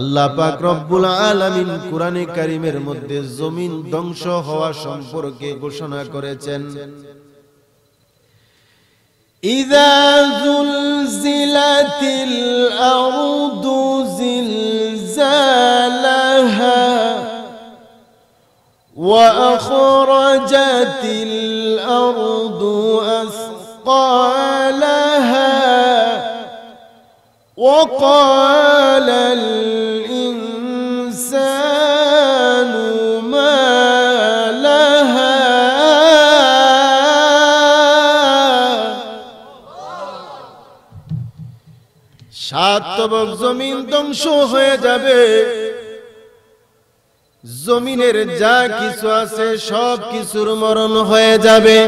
আল্লাহ পাক রব্বুল আলামিন কুরআনে কারীমের মধ্যে জমিন ধ্বংস হওয়া সম্পর্কে ঘোষণা করেছেন, ইযা যুলজিলাতিল আরদু জিলজালাহা ওয়া আখরাজাতিল আরদু আসকালাহা وقال الإنسان ما لها সাত তবক জমিন ধ্বংস হয়ে যাবে, জমিনের যা কিছু আছে সব কিছুর মরণ হয়ে যাবে।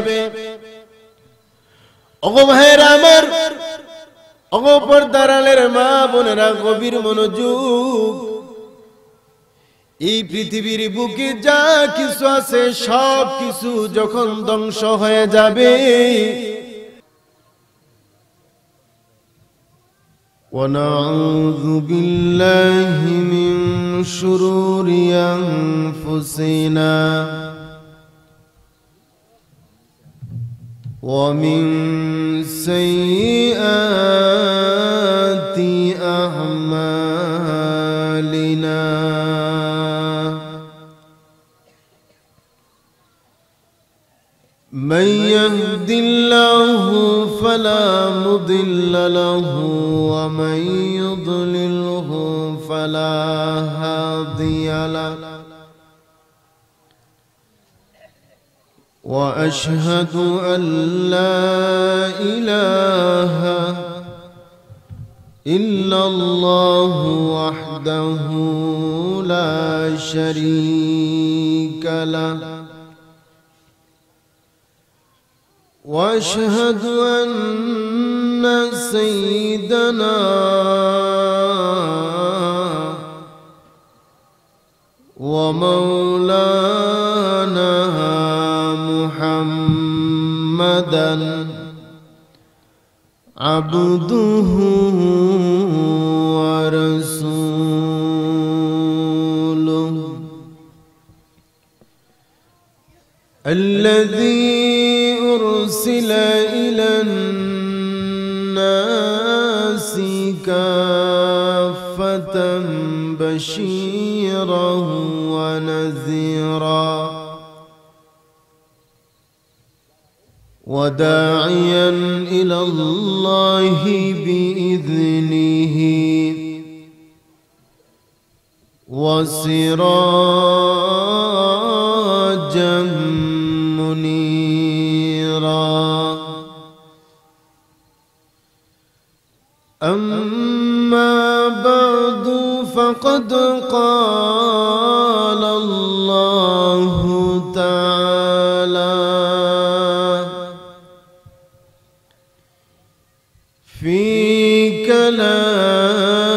ওগো ভাইরা আমার, ওগো পর্দার আড়ালের মা বোনেরা, গভীর মনোযোগ। এই পৃথিবীর বুকে যা কিছু আছে সব কিছু যখন ধ্বংস হয়ে যাবে, ওয়ানাউযু বিল্লাহি মিন শুরুরি আনফুসিনা ومن سيئات أعمالنا من يهد الله فلا مضل له ومن يضلله فلا هادي له وأشهد أن لا إله إلا الله وحده لا شريك له وأشهد أن سيدنا ومولانا محمدًا عبده ورسوله الذي أرسل إلى الناس كافة بشيرا ونذيرا وداعيا إلى الله بإذنه وسراجا منيرا أما بعد فقد قال الله تعالى في كلامه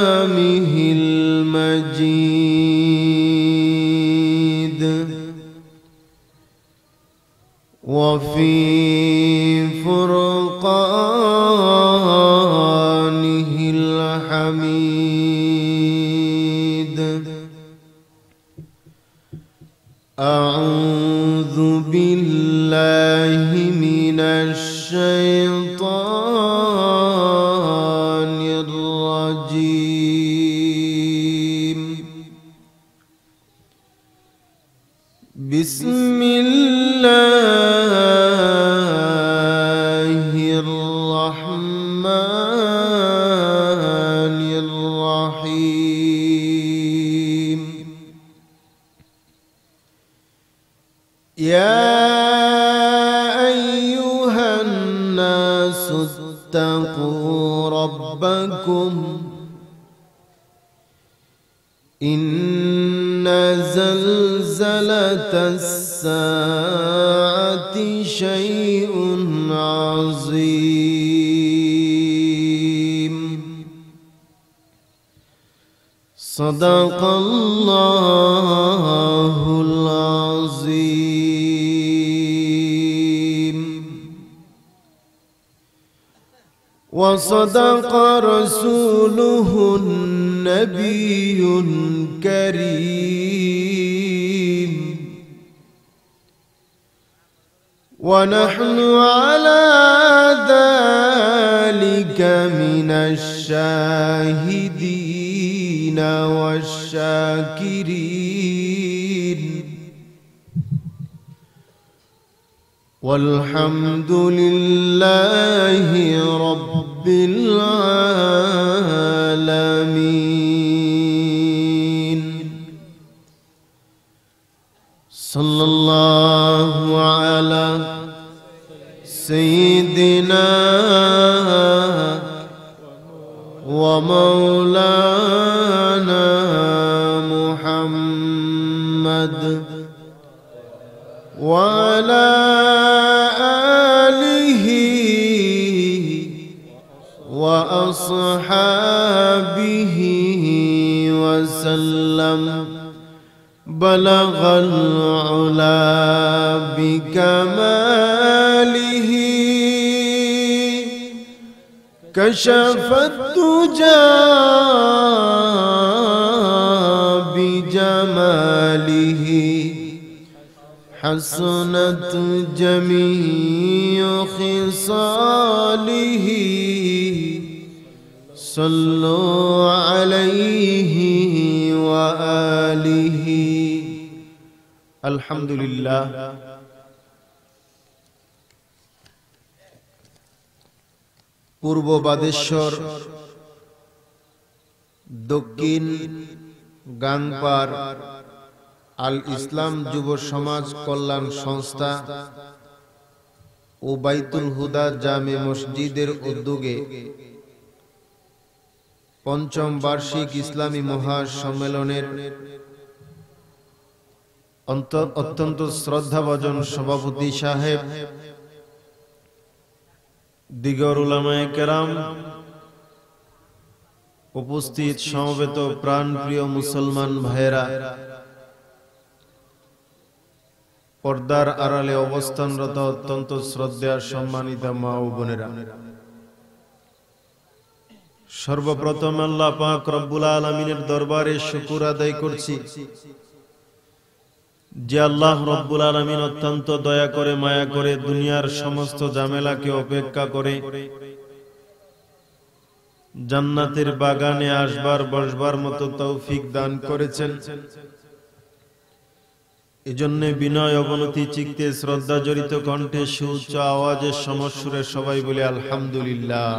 المجيد وفي فرقانه الحميد أعوذ بالله من الشيطان الرجيم بسم الله الرحمن الرحيم يا أيها الناس اتقوا ربكم إن زلزلة الساعة شيء عظيم صدق الله العظيم وصدق رسوله نبي كريم ونحن على ذلك من الشاهدين والشاكرين والحمد لله رب العالمين صلى الله على سيدنا ومولانا محمد وعلى آله وأصحابه وسلم بلغ العلا بكماله كشف الدجى بجماله حسنت جميع خصاله صلوا عليه وآله الحمد لله পূর্ব বাদেশ্বর দক্ষিণ গাংপার আল ইসলাম যুব সমাজ কল্যাণ সংস্থা ও বাইতুল হুদা জামে মসজিদের উদ্যোগে পঞ্চম বার্ষিক ইসলামী মহাসম্মেলনের অত্যন্ত শ্রদ্ধাভাজন সভাপতি সাহেব, দিগর উলামায়ে কেরাম, উপস্থিত সমবেত প্রাণপ্রিয় মুসলমান ভাইয়েরা, পর্দার আড়ালে অবস্থানরত অত্যন্ত শ্রদ্ধেয় সম্মানিত মা ও বোনেরা, সর্বপ্রথম আল্লাহ পাক রব্বুল আলামিনের দরবারে শুকর আদায় করছি যে আল্লাহ রব্বুল আলামিন অত্যন্ত দয়া করে মায়া করে দুনিয়ার সমস্ত ঝামেলাকে উপেক্ষা করে জান্নাতের বাগানে আসবার বসবার মতো তৌফিক দান করেছেন। এজন্য বিনয় অবনতি চিত্তে শ্রদ্ধা জড়িত কণ্ঠে সুউচ্চ আওয়াজের সমস্বরে সবাই বলে আলহামদুলিল্লাহ।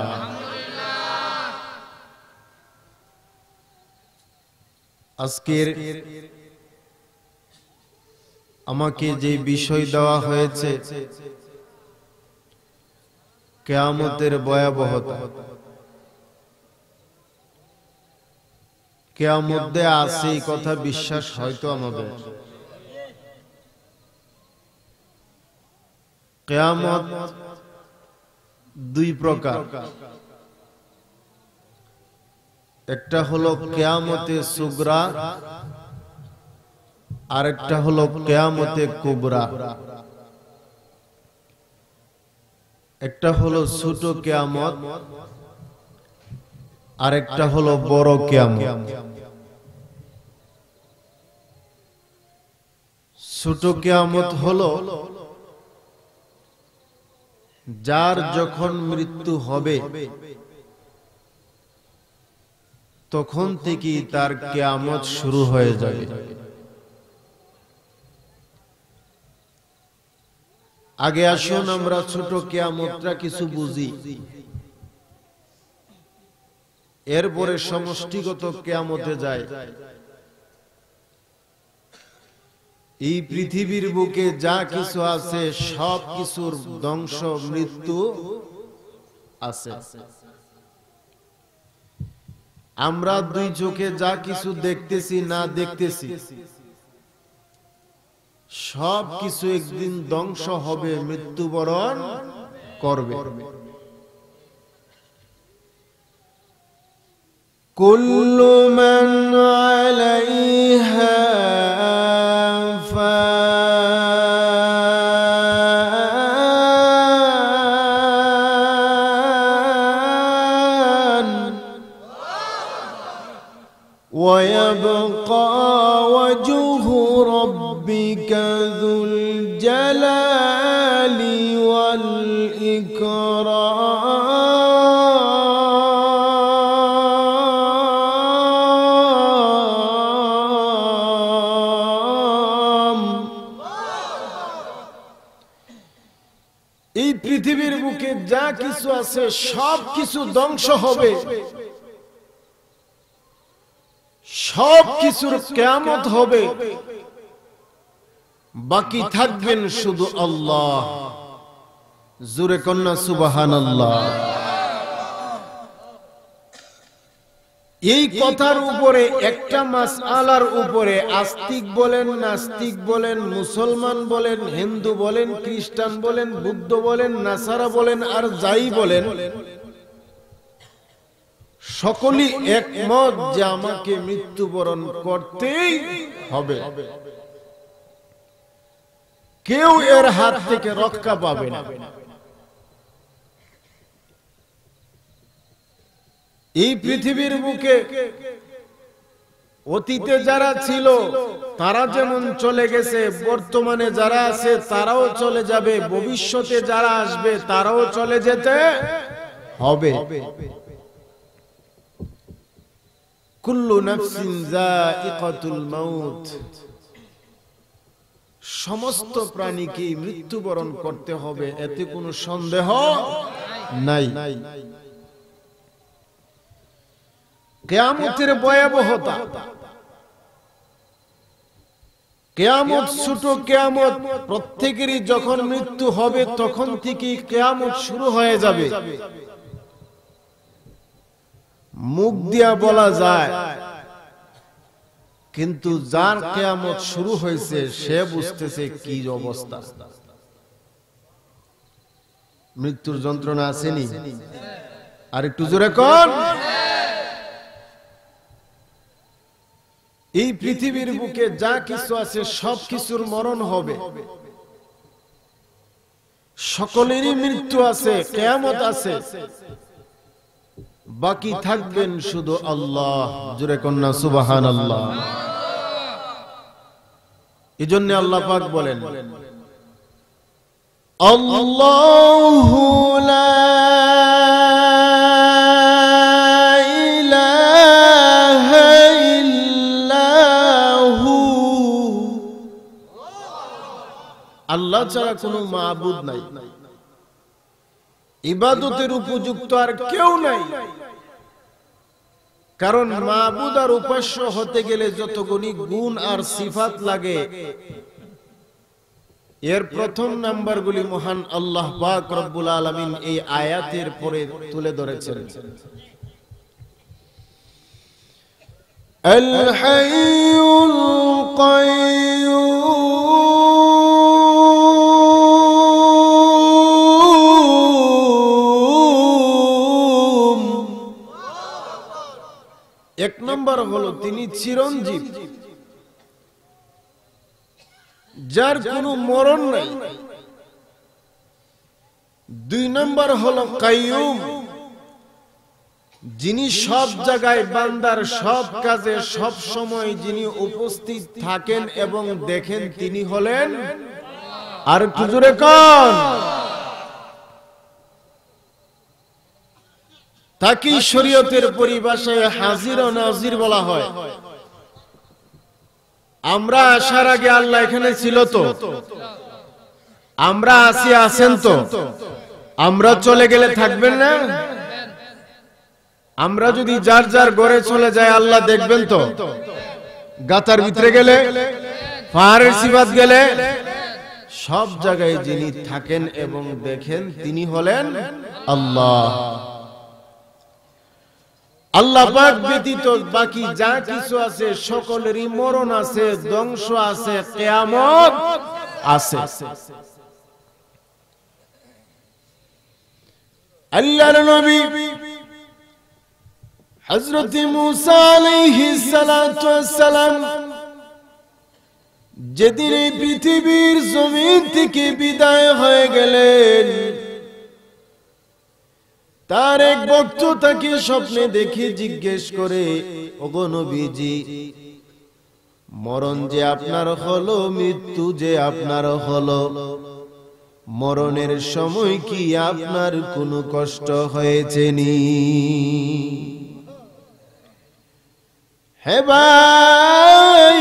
আজকের আমাকে যে বিষয় দেওয়া হয়েছে কিয়ামতের ভয়াবহতা, কিয়ামতে আছে এই কথা বিশ্বাস হয়তো আমাদের। কিয়ামত দুই প্রকার, একটা হলো কিয়ামতে সুগরা, আরেকটা হলো কিয়ামতে কুবরা। একটা হলো ছোট কিয়ামত, আরেকটা হলো বড় কিয়ামত। ছোট কিয়ামত হলো যার যখন মৃত্যু হবে তখন থেকেই তার কিয়ামত শুরু হয়ে যাবে। আগে আসুন আমরা ছোট কিয়ামতটা কিছু বুঝি, এরপরে সমষ্টিগত কিয়ামতে যায়। এই পৃথিবীর বুকে যা কিছু আছে সব কিছুর ধ্বংস মৃত্যু আছে। আমরা দুই চোখে যা কিছু দেখতেছি না দেখতেছি সব কিছু একদিন ধ্বংস হবে, মৃত্যুবরণ করবে। কুল্লু মান আলাইহা ফান ويبقى وجه ربك ذو الجلال والإكرام এই পৃথিবীর বুকে যা কিছু আছে সব কিছু ধ্বংস হবে, সব কিছুর কিয়ামত হবে, বাকি থাকবেন শুধু আল্লাহ। জোরে কন্যা সুবহানাল্লাহ। এই কথার উপরে একটা মাসআলার উপরে আস্তিক বলেন, নাস্তিক বলেন, মুসলমান বলেন, হিন্দু বলেন, খ্রিস্টান বলেন, বুদ্ধ বলেন, নাসারা বলেন, আর যাই বলেন, সকলেই একমত যে আমাকে মৃত্যুবরণ করতেই হবে। কেউ এর হাত থেকে রক্ষা পাবে না। এই পৃথিবীর বুকে অতীতে যারা ছিল তারা যেমন চলে গেছে, বর্তমানে যারা আছে তারাও চলে যাবে, ভবিষ্যতে যারা আসবে তারাও চলে যেতে হবে। কুল্লু নাফসিন যায়িকাতুল মাউত, সমস্ত প্রাণীকে মৃত্যুবরণ করতে হবে, এতে কোনো সন্দেহ নাই। কিয়ামতের ভয়াবহতা, কিয়ামত ছোট কিয়ামত, প্রত্যেকেরই যখন মৃত্যু হবে তখন থেকেই কিয়ামত শুরু হয়ে যাবে। মুখ দিয়া বলা যায়, কিন্তু যার কিয়ামত শুরু হয়েছে সে বুঝতেছে কি অবস্থা। মৃত্যুর যন্ত্রণা আসেনি? আর একটু জোরে কোন। এই পৃথিবীর বুকে যা কিছু আছে সব কিছুর মরণ হবে, সকলেরই মৃত্যু আছে, কিয়ামত আছে, বাকি থাকবেন শুধু আল্লাহ। জোরে কন্যা সুবহানাল্লাহ। এজন্য আল্লাহ পাক বলেন, আল্লাহু লা ইলাহা ইল্লাহু, আল্লাহ ছাড়া কোনো মাবুদ নাই, ইবাদতের উপযুক্ত আর কেউ নাই। কারণ মাবুদ আর উপাস্য হতে গেলে যতগুলি গুণ আর সিফাত লাগে, এর প্রথম নাম্বারগুলি মহান আল্লাহ পাক রব্বুল আলামিন এই আয়াতের পরে তুলে ধরেছেন। আল হাইয়ুল কাইয়্যুম, এক নম্বর হলো তিনি চিরঞ্জীব, যার কোনো মরণ নাই। দুই নম্বর হলো কাইয়ুম, যিনি সব জায়গায় বান্দার সব কাজে সব সময় যিনি উপস্থিত থাকেন এবং দেখেন, তিনি হলেন, আর একটু জোরে কোন, তাকে শরীয়তের পরিভাষায় হাজির ও নাজির বলা হয়। আমরা আসার আগে আল্লাহ এখানে ছিল তো? আমরা আছি, আছেন তো? আমরা চলে গেলে থাকবেন না? আমরা যদি যার যার ঘরে চলে যায় আল্লাহ দেখবেন তো? গাতার ভিতরে গেলে, পাহাড়ের সিবাত গেলে, সব জায়গায় যিনি থাকেন এবং দেখেন তিনি হলেন আল্লাহ। আল্লাহ পাক ব্যতীত বাকি যা কিছু আছে সকলেরই মরণ আছে, ধ্বংস আছে, কিয়ামত আছে। আল্লাহর নবী হযরত মুসা আলাইহিস সালাতু ওয়াস সালাম যেদিন এই পৃথিবীর জমিন থেকে বিদায় হয়ে গেলেন, তার এক ভক্ত তাকে স্বপ্নে দেখে জিজ্ঞেস করে, ওগো নবীজি, মরণ যে আপনার হলো, মৃত্যু যে আপনার হলো, মরণের সময় কি আপনার কোনো কষ্ট হয়েছে নি? হে ভাই,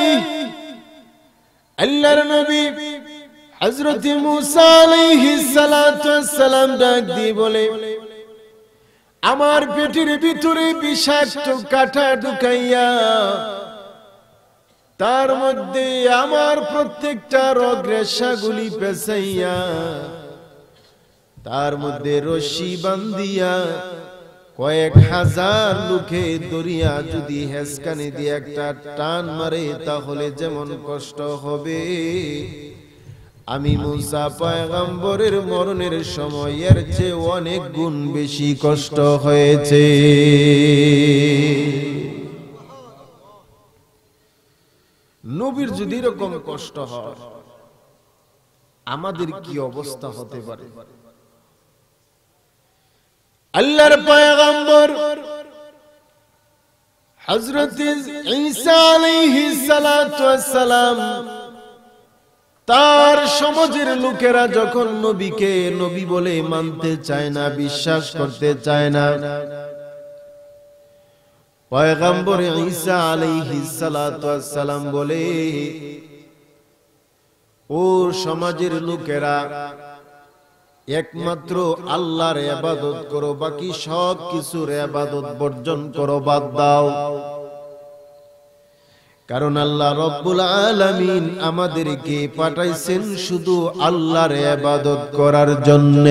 আল্লাহর নবী হযরত মুসা আলাইহিস সালাতু ওয়াস সালাম ডাক দিয়ে বলে, আমার পেটের ভিতরে বিষাক্ত কাঁটা ঢুকাইয়া তার মধ্যে আমার প্রত্যেকটা রগ রেশাগুলি পেঁচাইয়া তার মধ্যে রশি বান্ধিয়া কয়েক হাজার লোকে দরিয়া যদি হেসকানি দিয়ে একটা টান মারে তাহলে যেমন কষ্ট হবে, আমি মুসা পয়গম্বরের মরণের সময়ের চেয়ে অনেক গুণ বেশি কষ্ট হয়েছে। নবীর যদি এরকম কষ্ট হয়, আমাদের কি অবস্থা হতে পারে? আল্লাহর পয়গম্বর হযরত ঈসা আলাইহিস সালাতু ওয়াস সালাম তার সমাজের লোকেরা যখন নবীকে নবী বলে মানতে চায় না, বিশ্বাস করতে চায় না, পয়গম্বর ঈসা আলাইহিস সালাতু ওয়াস সালাম বলে, ও সমাজের লোকেরা, একমাত্র আল্লাহর ইবাদত করো, বাকি সব কিছুর ইবাদত বর্জন করো, বাদ দাও। কারণ আল্লাহ রব্বুল আলামিন আমাদেরকে পাঠাইছেন শুধু আল্লাহর ইবাদত করার জন্য।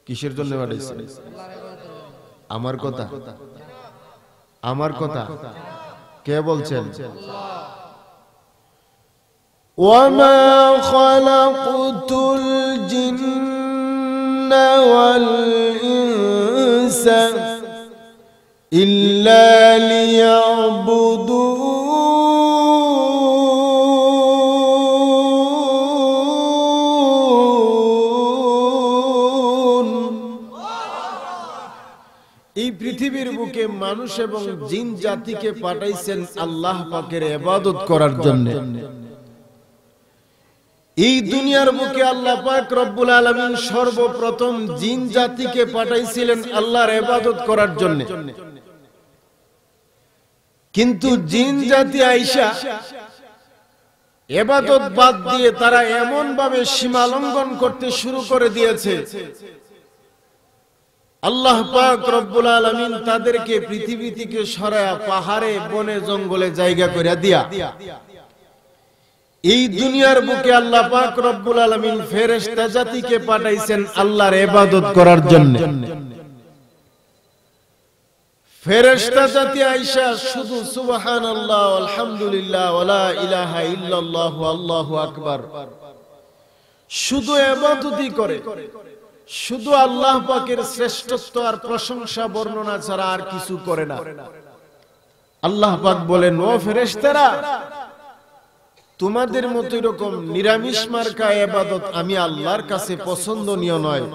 কিসের জন্য পাঠাইছেন? আমার কথা, আমার কথা কে বলছেন? ওয়ামা খালাকুতুল জিন্না ওয়াল ইনসা ইল্লা লিয়াবুদুন। এই পৃথিবীর বুকে মানুষ এবং জিন জাতিকে পাঠাইছেন আল্লাহ পাকের ইবাদত করার জন্য। এই দুনিয়ার বুকে আল্লাহ পাক রব্বুল আলামিন সর্বপ্রথম জিন জাতিকে পাঠাইছিলেন আল্লাহর ইবাদত করার জন্য। কিন্তু জিন জাতি আইসা ইবাদত বাদ দিয়ে তারা এমন ভাবে সীমা লঙ্ঘন করতে শুরু করে দিয়েছে, আল্লাহ পাক রব্বুল আলামিন তাদেরকে পৃথিবী থেকে সরায়া পাহাড়ে বনে জঙ্গলে জায়গা করে দিয়া এই দুনিয়ার বুকে আল্লাহ পাক রব্বুল আলামিন ফেরেশতা জাতিকে পাঠাইছেন আল্লাহর ইবাদত করার জন্য। ফেরেশতা জাতি আয়েশা শুধু সুবহানাল্লাহ আলহামদুলিল্লাহ ওয়ালা ইলাহা ইল্লাল্লাহ আল্লাহু আকবার শুধু ইবাদতই করে, শুধু আল্লাহ পাকের শ্রেষ্ঠত্ব আর প্রশংসা বর্ণনা ছাড়া আর কিছু করে না। আল্লাহ পাক বলেন, ও ফেরেশতারা, তোমাদের মতো এরকম নিরামিষ মার্কা ইবাদত আমি আল্লাহর কাছে পছন্দনীয় নয়।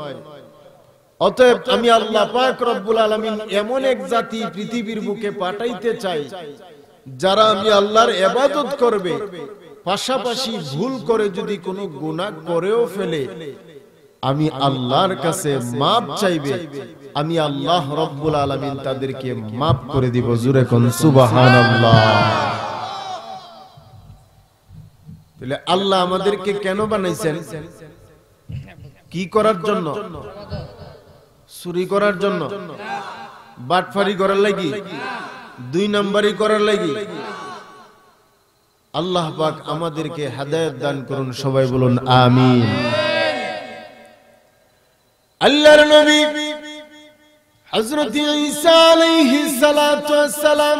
অতএব আমি আল্লাহ পাক রব্বুল আলামিন এমন এক জাতি পৃথিবীর বুকে পাঠাইতে চাই যারা আমি আল্লাহর ইবাদত করবে, পাশাপাশি ভুল করে যদি কোনো গুনাহ করেও ফেলে আমি আল্লাহর কাছে মাপ চাইবে, আমি আল্লাহ রব্বুল আলামিন তাদেরকে মাপ করে দিব। জোরে কোন সুবহানাল্লাহ। তাহলে আল্লাহ আমাদেরকে কেন বানাইছেন? কি করার জন্য? চুরি করার জন্য? বাটফারি করার লাগি? দুই নাম্বারি করার লাগি? আল্লাহ পাক আমাদেরকে হেদায়েত দান করুন। সবাই বলুন আমিন। আল্লাহর নবী হযরত ঈসা আলাইহিস সালাতু ওয়াস সালাম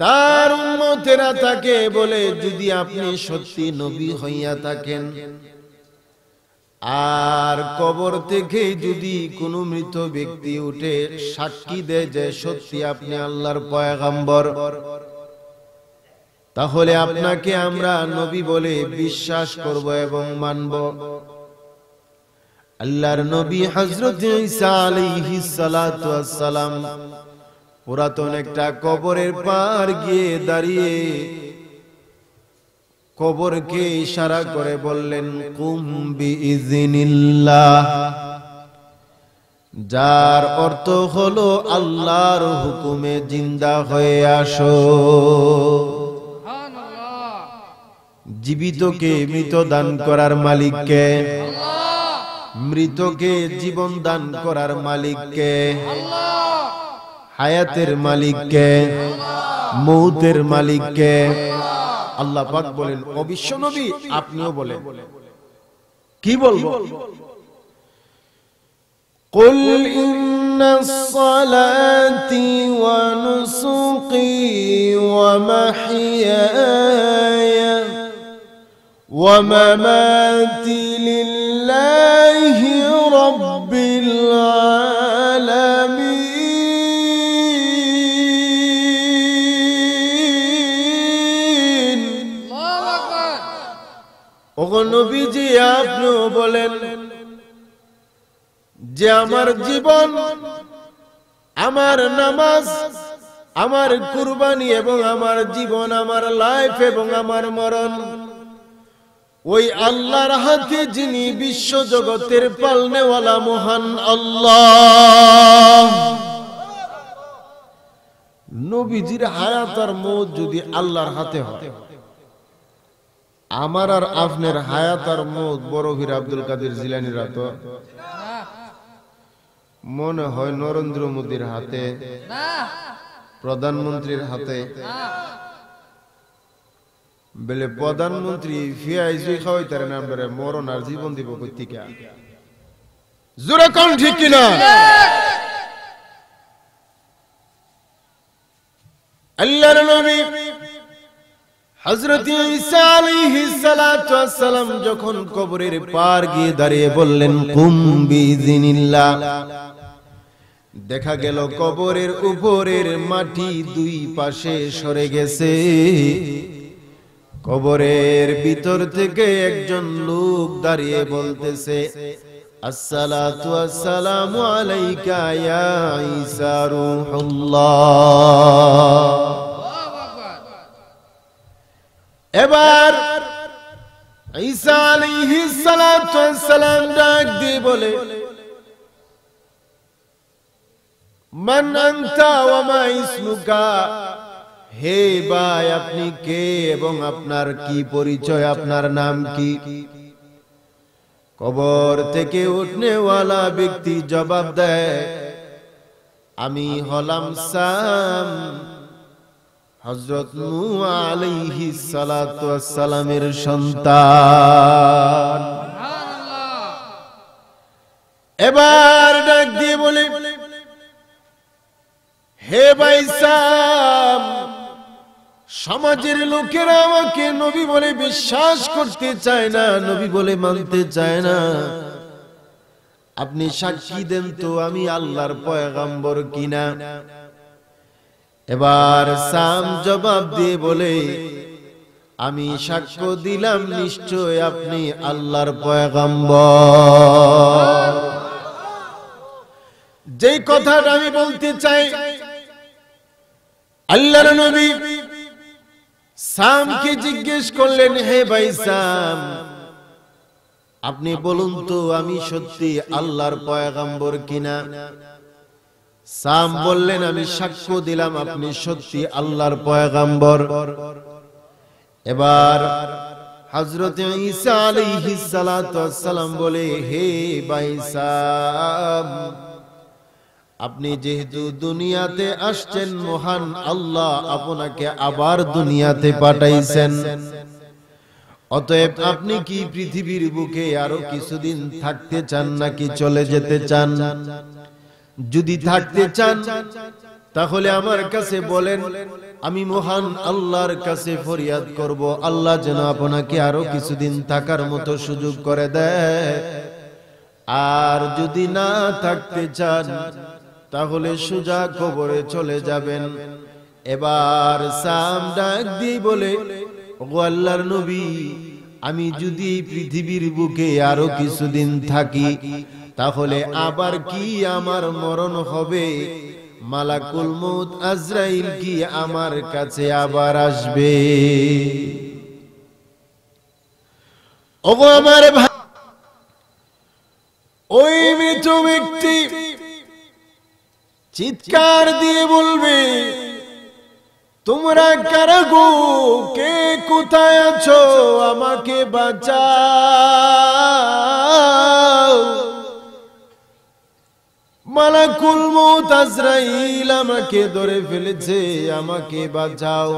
তার উম্মতেরা তাকে বলে, যদি আপনি সত্যি নবী হইয়া থাকেন আর কবর থেকে যদি কোনো মৃত ব্যক্তি উঠে সাক্ষী দেয় যে সত্যি আপনি আল্লাহর পয়গম্বর, তাহলে আপনাকে আমরা নবী বলে বিশ্বাস করব এবং মানব। আল্লাহর নবী হযরত ঈসা আলাইহিস সালাতু ওয়াস সালাম পুরাতন একটা কবরের পার গিয়ে দাঁড়িয়ে কবরকে ইশারা করে বললেন কুম বিইজনিল্লাহ, যার অর্থ হলো আল্লাহর হুকুমে জিন্দা হয়ে আসো। জীবিতকে মৃত দান করার মালিককে, মৃতকে জীবন দান করার মালিককে, হায়াতের মালিককে, মৌতের মালিককে আল্লাহ পাক বলেন। অবিশ্ব নবী আপনিও বলেন, কি বলবো? قل إن الصلاة ونسقي ومحياي ومماتي لله رب العالمين। ওগো নবীজি আপনিও বলেন যে আমার জীবন, আমার নামাজ, আমার কুরবানি এবং আমার জীবন, আমার লাইফ এবং আমার মরণ ওই আল্লাহর হাতে, যিনি বিশ্ব জগতের পালনেওয়ালা মহান আল্লাহ। নবীজির হায়াত আর মওত যদি আল্লাহর হাতে হয়, আমার আর আপনার হায়াত আর মওত বড় পীর আব্দুল কাদের জিলানীর হাতে, মনে হয় নরেন্দ্র মোদীর হাতে, প্রধানমন্ত্রীর হাতে। বলে প্রধানমন্ত্রী ফিয়াইজি খাওয়াইতারে না, মরণ আর জীবন দিব কইতিকা? জোরে কোন ঠিক কিনা? আল্লাহর নবী হযরত ঈসা আলাইহিস সালাতু ওয়াস সালাম যখন কবরের পার গিয়ে দাঁড়িয়ে বললেন কুম বিইজনিল্লাহ, দেখা গেল কবরের উপরের মাটি দুই পাশে সরে গেছে। কবরের ভিতর থেকে একজন লোক দাঁড়িয়ে বলতেছে আসসালাতু ওয়াসসালামু আলাইকা ইয়া ঈসা রূহুল্লাহ। এবার ঈসা আলাইহিস সালাতু ওয়াস সালাম ডাক দিয়ে বলে মান আনতা ওয়া মা ইসমুকা, হে ভাই আপনি কে এবং আপনার কি পরিচয়, আপনার নাম কি? কবর থেকে উঠনেওয়ালা ব্যক্তি জবাব দেয় আমি হলাম সাম, হযরত নূহ আলাইহিস সালাতু ওয়াস সালামের সন্তান। এবার ডাক দিয়ে বলে হে ভাই সাম, সমাজের লোকেরা আমাকে নবী বলে বিশ্বাস করতে চায় না, নবী বলে মানতে চায় না, আপনি সাক্ষী দেন তো আমি আল্লাহর পয়গম্বর কিনা। এবার সাম জবাব দিয়ে বলে আমি সাক্ষ্য দিলাম নিশ্চয় আপনি আল্লাহর পয়গম্বর। যেই কথাটা আমি বলতে চাই, আল্লাহর নবী সামকে জিজ্ঞেস করলেন হে ভাই সাম, আপনি বলুন তো আমি সত্যি আল্লাহর পয়গম্বর কিনা? সাম বললেন আমি সাক্ষ্য দিলাম আপনি সত্যি আল্লাহর পয়গম্বর। এবার হযরত ঈসা আলাইহিস সালাতু ওয়াস সালাম বলে হে ভাই সাম, আপনি যেহেতু দুনিয়াতে আসছেন, মহান আল্লাহ আপনাকে আবার দুনিয়াতে পাঠাইছেন, অতএব আপনি কি পৃথিবীর বুকে আরো কিছুদিন থাকতে চান নাকি চলে যেতে চান? যদি থাকতে চান তাহলে আমার কাছে বলেন, আমি মহান আল্লাহর কাছে ফরিয়াদ করব আল্লাহ যেন আপনাকে আরো কিছুদিন থাকার মতো সুযোগ করে দেয়। আর যদি না থাকতে চান তাহলে সোজা কবরে চলে যাবেন। এবার সাম ডাক দিয়ে বলে ওগো আল্লাহর নবী, আমি যদি পৃথিবীর বুকে আরো কিছুদিন থাকি তাহলে আবার কি আমার মরণ হবে? মালাকুল মউত আজরাইল কি আমার কাছে আবার আসবে? ওগো আমার ভাই, ওই মৃত ব্যক্তি চিৎকার দিয়ে বলবে, তোমরা কারা গো, কে কোথায় আছো, আমাকে বাঁচাও। মালাকুল মউত আজরাইল আমাকে ধরে ফেলেছে, আমাকে বাঁচাও।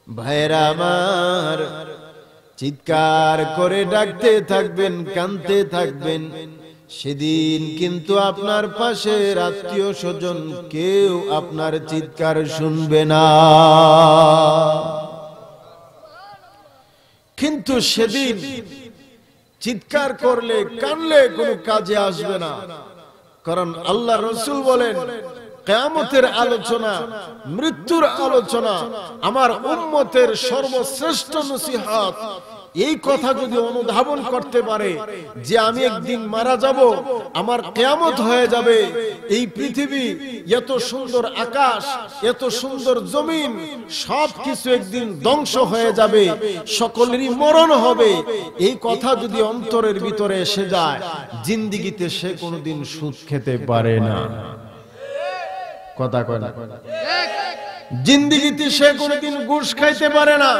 ভাইরা আমার, চিৎকার করে ডাকতে থাকবেন, কাঁদতে থাকবেন। সেদিন কিন্তু আপনার পাশের আত্মীয় স্বজন কেউ আপনার চিৎকার শুনবে না। কিন্তু সেদিন চিৎকার করলে, কানলে কোনো কাজে আসবে না। কারণ আল্লাহ রাসূল বলেন, কিয়ামতের আলোচনা, মৃত্যুর আলোচনা, আমার উম্মতের সর্বশ্রেষ্ঠ নসিহত এই কথা যদি অনুধাবন করতে পারে যে আমি একদিন মারা যাব, আমার কিয়ামত হয়ে যাবে, এই পৃথিবী, এত সুন্দর আকাশ, এত সুন্দর জমিন, সবকিছু একদিন ধ্বংস হয়ে যাবে, সকলেরই মরণ হবে, এই কথা যদি অন্তরের ভিতরে এসে যায়, জিন্দেগিতে সে কোনোদিন সুদ খেতে পারে না। কথা কয় না? জিন্দেগিতে সে কোনোদিন ঘুষ খাইতে পারে না।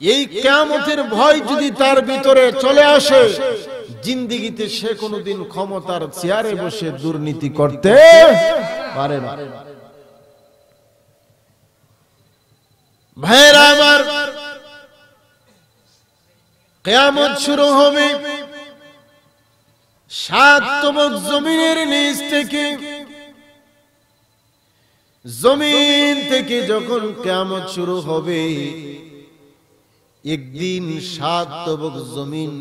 এই কিয়ামতের ভয় যদি তার ভিতরে চলে আসে, জিন্দেগিতে সে কোনোদিন ক্ষমতার চেয়ারে বসে দুর্নীতি করতে পারে না। ভাইরা আমার, কিয়ামত শুরু হবে সাত তবক জমিনের নিচ থেকে। জমিন থেকে যখন কিয়ামত শুরু হবে, একদিন সাত তবক জমিন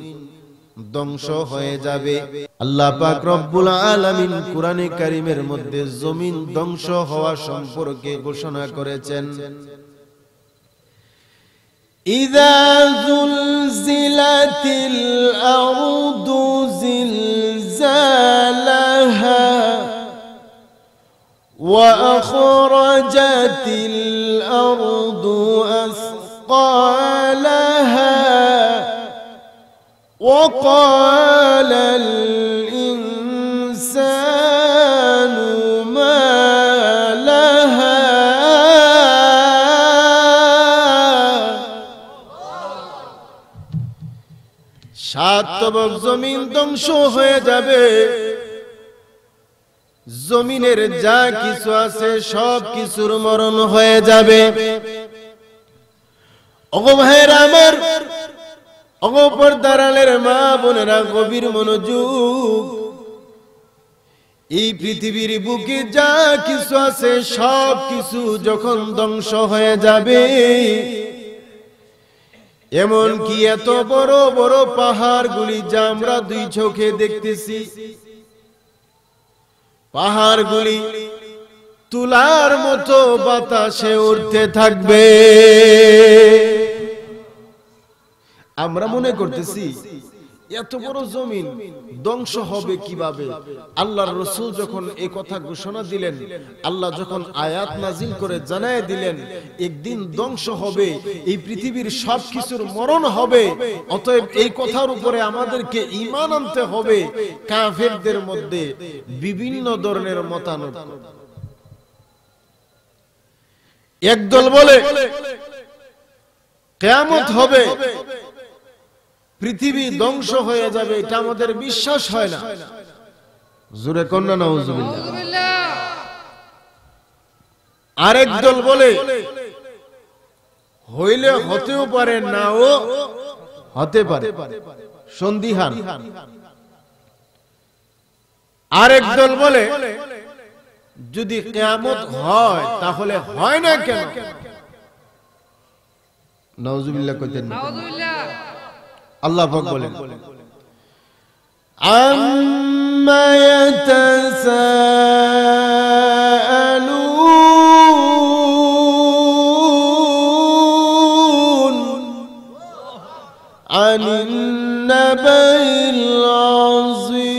ধ্বংস হয়ে যাবে। আল্লাহ পাক রব্বুল আলামিন কুরআনে কারীমের মধ্যে জমিন ধ্বংস হওয়া সম্পর্কে ঘোষণা করেছেন, ইযা যুলজিলাতিল আরদু জিলজালাহা ওয়া আখরাজাতিল আরদু আসকালাহা ওয়া ক্বালাল ইনসানু মা লাহা। সাত তবক জমিন ধ্বংস হয়ে যাবে, জমিনের যা কিছু আছে সব কিছুর মরণ হয়ে যাবে। ওগো ভাইরা আমার, ওগো পর্দার আড়ালের মা বোনেরা, গভীর মনোযোগ। এই পৃথিবীর বুকে যা কিছু আছে সব কিছু যখন ধ্বংস হয়ে যাবে, এমন কি এত বড় বড় পাহাড়গুলি যা আমরা দুই চোখে দেখতেছি, পাহাড়গুলি তুলার মতো বাতাসে উড়তে থাকবে। আমরা মনে করতেছি এত বড় জমিন ধ্বংস হবে কিভাবে? আল্লাহর রাসূল যখন এই কথা ঘোষণা দিলেন, আল্লাহ যখন আয়াত নাজিল করে জানায় দিলেন একদিন ধ্বংস হবে, এই পৃথিবীর সবকিছুর মরণ হবে, অতএব এই কথার উপরে আমাদেরকে ঈমান আনতে হবে। কাফেরদের মধ্যে বিভিন্ন ধরনের মতামত। একদল বলে কিয়ামত হবে, পৃথিবী ধ্বংস হয়ে যাবে, এটা আমাদের বিশ্বাস হয় না। জোরে কন্যা নাউজুবিল্লাহ। আরেক দল বলে হইলে হতেও পারে, নাও হতে পারে, সন্দিহান। আরেক দল বলে যদি কিয়ামত হয় তাহলে হয় না কেন? নাউজুবিল্লাহ কইতেন না। আল্লাহ পাক বলেন, আম্মা ইয়াতাসাআলুন আনিন নাবাইল আযীম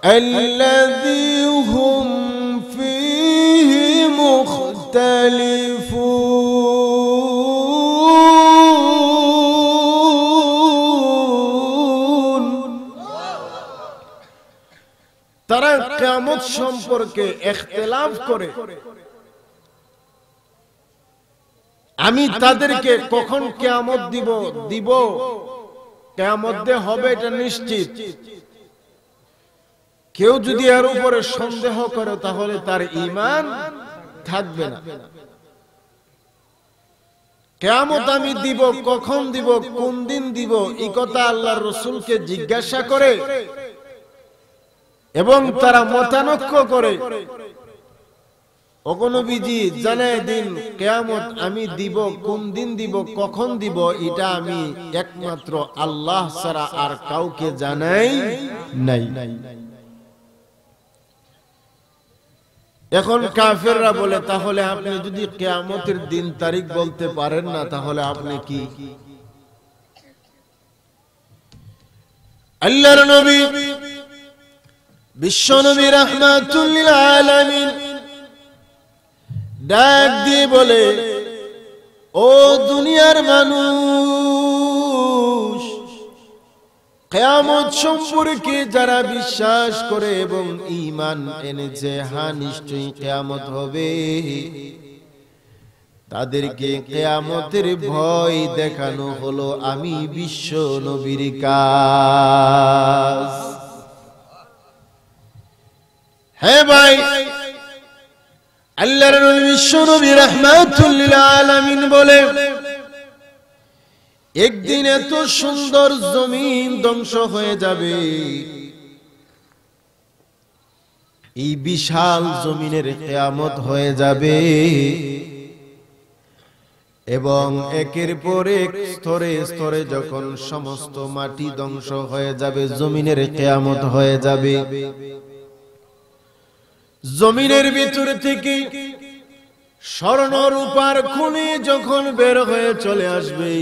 الذي هم فيه مختلفون তারা কিয়ামত সম্পর্কে ইখতিলাফ করে আমি তাদেরকে কখন কিয়ামত দিব কিয়ামত হবে এটা নিশ্চিত কেউ যদি এর উপরে সন্দেহ করে তাহলে তার ঈমান থাকবে না কিয়ামত আমি দিব কখন দিব কোন দিন দিব এই কথা আল্লাহর রাসূলকে জিজ্ঞাসা করে এবং তারা মতানক্য করে ওগো নবীজি জানায় দিন কিয়ামত আমি দিব কোন দিন দিব কখন দিব এটা আমি একমাত্র আল্লাহ ছাড়া আর কাউকে জানাই নাই এখন কাফেররা বলে তাহলে আপনি যদি কিয়ামতের দিন তারিখ বলতে পারেন না তাহলে আপনি কি আল্লাহর নবী বিশ্ব নবী রাহমাতুল লিল আলামিন ডাক দিয়ে বলে ও দুনিয়ার মানুষ কিয়ামত সম্পর্কে যারা বিশ্বাস করে এবং ঈমান এনেছে হ্যাঁ নিশ্চয়ই কিয়ামত হবে তাদেরকে কিয়ামতের ভয় দেখানো হলো আমি বিশ্ব নবীর কাজ হে ভাই আল্লাহর নবী বিশ্ব নবী রাহমাতুল লিল আলামিন বলে একদিন এত সুন্দর জমিন ধ্বংস হয়ে যাবে এই বিশাল জমিনের কিয়ামত হয়ে যাবে এবং একের পর এক স্তরে স্তরে যখন সমস্ত মাটি ধ্বংস হয়ে যাবে জমিনের কিয়ামত হয়ে যাবে জমিনের ভিতর থেকে স্বর্ণ রূপার খনি যখন বের হয়ে চলে আসবে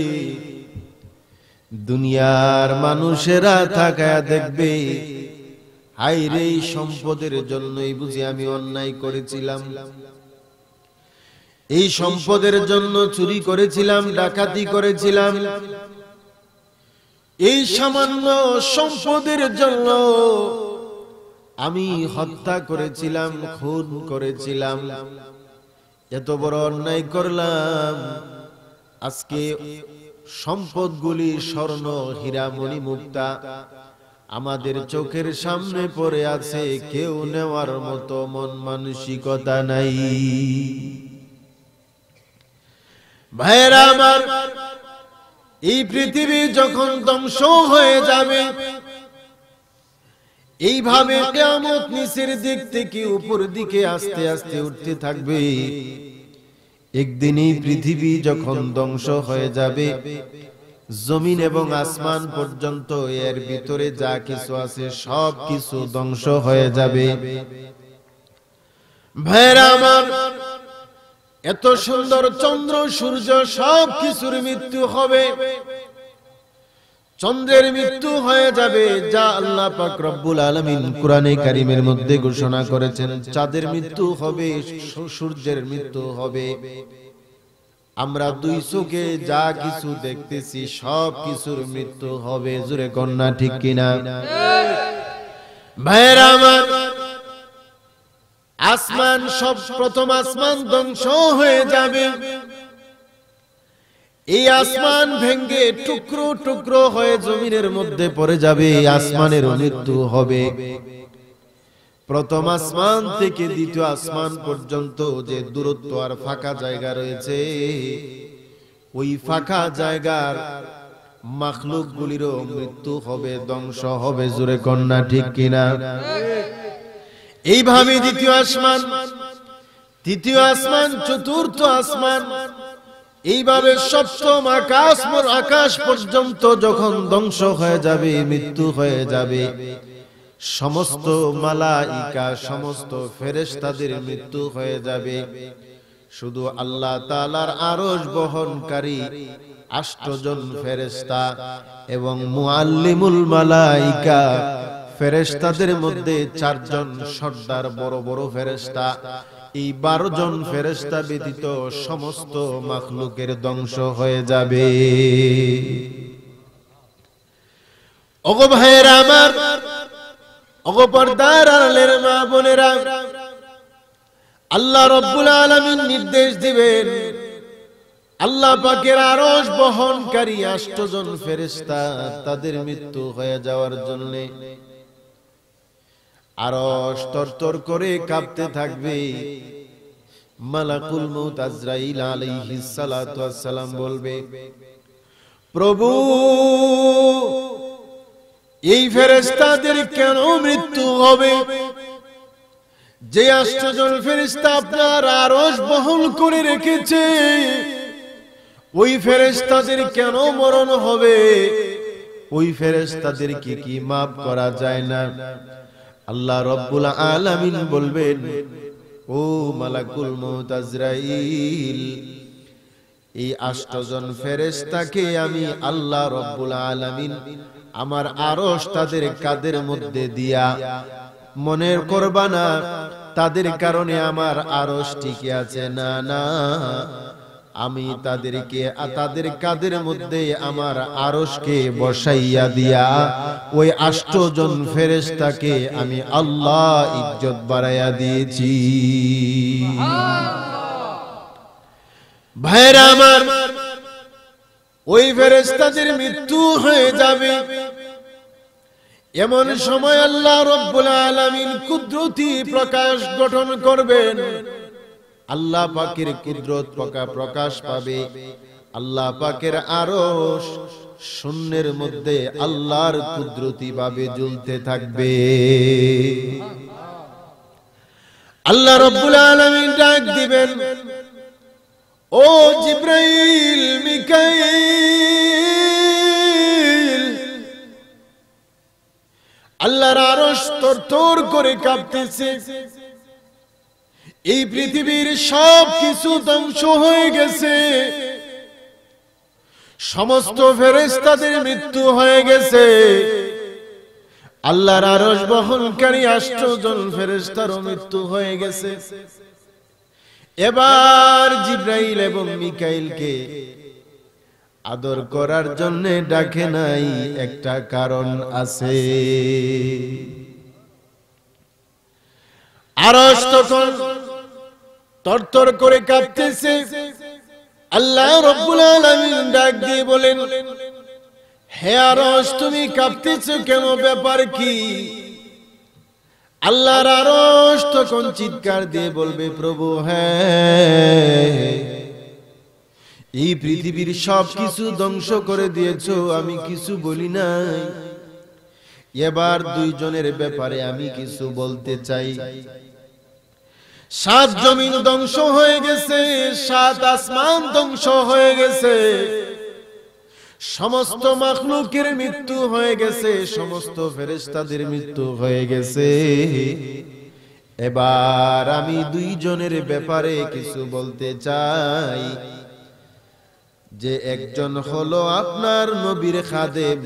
দুনিয়ার মানুষেরা তাকায়া দেখবে হায়রে এই সম্পদের জন্যই বুঝি আমি অন্যায় করেছিলাম এই সম্পদের জন্য চুরি করেছিলাম ডাকাতি করেছিলাম এই সামান্য সম্পদের জন্য আমি হত্যা করেছিলাম খুন করেছিলাম এত বড় অন্যায় করলাম আজকে সম্পদগুলি স্বর্ণ হীরা মণি মুক্তা আমাদের চোখের সামনে পড়ে আছে কেউ নেওয়ার মতো মন মানসিকতা নাই ভাইরা আমার এই পৃথিবী যখন ধ্বংস হয়ে যাবে এইভাবে কিয়ামত নিচের দিক থেকে উপর দিকে আস্তে আস্তে উঠতে থাকবে একদিন এই পৃথিবী যখন ধ্বংস হয়ে যাবে জমিন এবং আসমান পর্যন্ত এর ভিতরে যা কিছু আছে সব কিছু ধ্বংস হয়ে যাবে ভাইরা আমার এত সুন্দর চন্দ্র সূর্য সব কিছুর মৃত্যু হবে চন্দ্রের মৃত্যু হয়ে যাবে যা আল্লাহ পাক রব্বুল আলামিন কোরআনে কারীমের মধ্যে ঘোষণা করেছেন চাঁদের মৃত্যু হবে সূর্যের মৃত্যু হবে আমরা দুই চোখে যা কিছু দেখতেছি সব কিছুর মৃত্যু হবে জোরে কন্যা ঠিক কিনা ভাইরা আমার আসমান সব প্রথম আসমান ধ্বংস হয়ে যাবে এই আসমান ভেঙে টুকরো টুকরো হয়ে জমিনের মধ্যে পড়ে যাবে আসমানের মৃত্যু হবে প্রথম আসমান থেকে দ্বিতীয় আসমান পর্যন্ত যে দূরত্ব আর ফাঁকা জায়গা রয়েছে ওই ফাঁকা জায়গার মাখলুকগুলিরও মৃত্যু হবে ধ্বংস হবে জোরে কন্যা ঠিক কিনা এইভাবে দ্বিতীয় আসমান তৃতীয় আসমান চতুর্থ আসমান এইভাবে সপ্তম আকাশ পর্যন্ত যখন ধ্বংস হয়ে যাবে মৃত্যু হয়ে যাবে সমস্ত মালাইকা সমস্ত ফেরেশতাদের মৃত্যু হয়ে যাবে শুধু আল্লাহ তাআলার আরশ বহনকারী 8 জন ফেরেশতা এবং মুআল্লিমুল মালাইকা ফেরেশতাদের মধ্যে 4 জন সর্দার বড় বড় ফেরেশতা, এই 12 জন ফেরেশতা ব্যতীত সমস্ত মাখলুকের ধ্বংস হয়ে যাবে। ওগো ভাইরা আমার, ওগো পর্দার আড়ালের মা বোনেরা, আল্লাহ রাব্বুল আলামিন নির্দেশ দিবেন, আল্লাহ পাকের আরশ বহনকারী 8 জন ফেরেশতা তাদের মৃত্যু হয়ে যাওয়ার জন্য আরশ তরতর করে কাঁপতে থাকবে। মালাকুল মউত আজরাইল আলাইহিস সালাতু ওয়াস সালাম বলবে, প্রভু এই ফেরেশতাদের কেন মৃত্যু হবে? যে 8 জন ফেরেশতা আপনার আরশ বহন করে রেখেছে, ওই ফেরেশতাদের কেন মরণ হবে? ওই ফেরেশতাদের কি মাফ করা যায় না? আল্লাহ রাব্বুল আলামিন বলবেন, ও মালাকুল মউত আজরাইল, এই 8 জন ফেরেশতাকে আমি আল্লাহ রাব্বুল আলামিন আমার আরশ তাদের কাঁধের মধ্যে দিয়া, মনে করবা না তাদের কারণে আমার আরশ টিকে আছে, না না, আমি তাদেরকে তাদের কাঁধের মধ্যে আমার আরশকে বসাইয়া দিয়া ওই 8 জন ফেরেশতাকে আমি আল্লাহ ইজ্জত বাড়াইয়া দিয়েছি। ভাইরা আমার, ওই ফেরেশতাদের মৃত্যু হয়ে যাবে। এমন সময় আল্লাহ রাব্বুল আলামিন কুদরতি প্রকাশ গঠন করবেন, আল্লাহ পাকের কুদরত প্রকাশ পাবে। আল্লাহ পাকের আরশ শূন্যের মধ্যে আল্লাহর কুদরতি ভাবে ঝুলতে থাকবে। আল্লাহ রাব্বুল আলামিন ডাক দিবেন, ও জিবরাইল, মিকাইল, আল্লাহর আরশ তরতর করে কাঁপতেছে। এই পৃথিবীর সব কিছু ধ্বংস হয়ে গেছে, সমস্ত ফেরেশতাদের মৃত্যু হয়ে গেছে, আল্লাহর আরশ বহনকারী 8 জন ফেরেশতারও মৃত্যু হয়ে গেছে। এবার জিবরাইল এবং মিকাইলকে আদর করার জন্য ডাকে নাই, একটা কারণ আছে। আরশ তখন তরতর করে কাঁপতেছে। আল্লাহ রাব্বুল আলামিন ডাক দিয়ে বলেন, হে আরশ, তুমি কাঁপতেছো কেন? ব্যাপার কি? আল্লাহর আরশ তখন চিৎকার দিয়ে বলবে, প্রভু হ্যাঁ, এই পৃথিবীর সব কিছু ধ্বংস করে দিয়েছো, আমি কিছু বলি নাই। এবার 2 জনের ব্যাপারে আমি কিছু বলতে চাই। 7 জমিন ধ্বংস হয়ে গেছে, 7 আসমান ধ্বংস হয়ে গেছে, সমস্ত মাখলুকের মৃত্যু হয়ে গেছে, সমস্ত ফেরেশতাদের মৃত্যু হয়ে গেছে। এবার আমি 2 জনের ব্যাপারে কিছু বলতে চাই, যে একজন হলো আপনার নবীর খাদেম,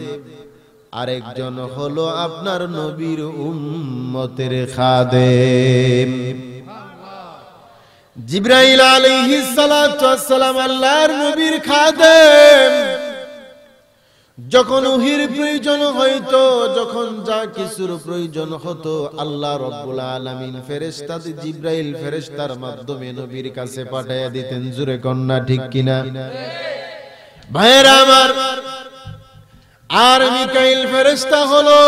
আর একজন হলো আপনার নবীর উম্মতের খাদেম। জিবরাইল আলাইহিস সালাতু ওয়াস সালাম আল্লাহর নবীর খাদেম। যখন ওহীর প্রয়োজন হইতো, যখন যা কিছুর প্রয়োজন হতো, আল্লাহ রাব্বুল আলামিন ফেরেশতাদের জিবরাইল ফেরেশতার মাধ্যমে নবীর কাছে পাঠাইয়া দিতেন। জোরে কন্যা ঠিক কিনা? ভাইরা আমার, আর মিকাইল ফেরেশতা হলো